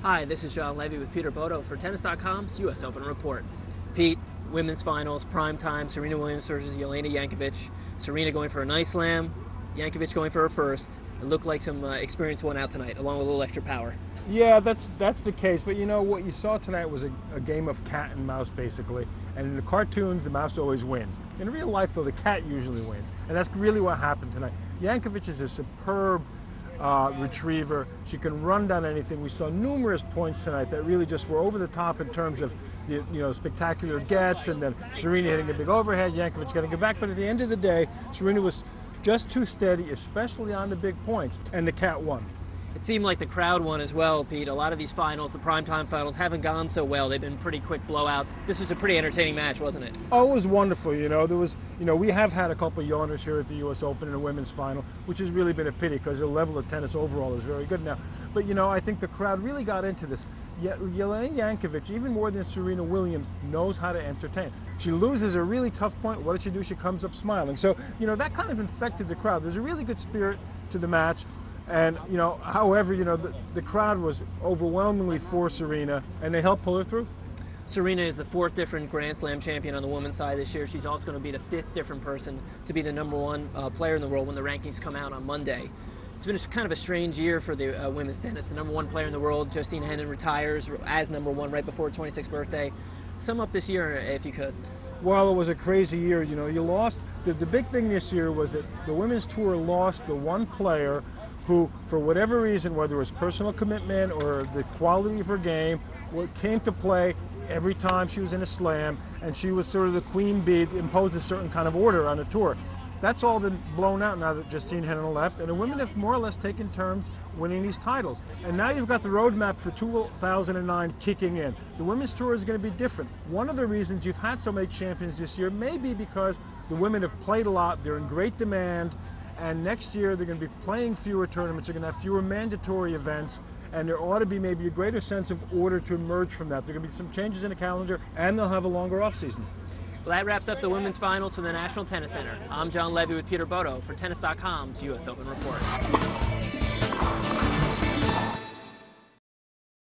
Hi, this is Levey with Peter Bodo for Tennis.com's U.S. Open Report. Pete, women's finals, prime time, Serena Williams versus Jelena Jankovic. Serena going for a nice slam, Jankovic going for her first. It looked like some experience won out tonight, along with a little extra power. Yeah, that's the case. But you know what you saw tonight was a game of cat and mouse, basically. And in the cartoons, the mouse always wins. In real life, though, the cat usually wins, and that's really what happened tonight. Jankovic is a superb retriever. She can run down anything. We saw numerous points tonight that really just were over the top in terms of the spectacular gets, and then Serena hitting a big overhead, Jankovic getting it back. But at the end of the day, Serena was just too steady, especially on the big points, and the cat won. It seemed like the crowd won as well, Pete. A lot of these finals, the primetime finals, haven't gone so well. They've been pretty quick blowouts. This was a pretty entertaining match, wasn't it? Oh, it was wonderful. We have had a couple of yawners here at the U.S. Open in the women's final, which has really been a pity because the level of tennis overall is very good now. But, I think the crowd really got into this. Jelena Jankovic, even more than Serena Williams, knows how to entertain. She loses a really tough point. What does she do? She comes up smiling. So, that kind of infected the crowd. There's a really good spirit to the match. And, however, the crowd was overwhelmingly for Serena, and they helped pull her through. Serena is the fourth different Grand Slam champion on the women's side this year. She's also going to be the fifth different person to be the #1 player in the world when the rankings come out on Monday. It's been kind of a strange year for the women's tennis. The #1 player in the world, Justine Henin, retires as #1 right before her 26th birthday. Sum up this year, if you could. Well, it was a crazy year. You lost. The big thing this year was that the women's tour lost the one player who, for whatever reason, whether it was personal commitment or the quality of her game, came to play every time she was in a slam, and she was sort of the queen bee, imposed a certain kind of order on the tour. That's all been blown out now that Justine Henin left, and the women have more or less taken turns winning these titles. And now you've got the roadmap for 2009 kicking in. The women's tour is going to be different. One of the reasons you've had so many champions this year may be because the women have played a lot, they're in great demand, and next year they're going to be playing fewer tournaments, they're going to have fewer mandatory events, and there ought to be maybe a greater sense of order to emerge from that. There are going to be some changes in the calendar, and they'll have a longer off-season. Well, that wraps up the women's finals for the National Tennis Center. I'm Levey with Peter Bodo for Tennis.com's U.S. Open Report.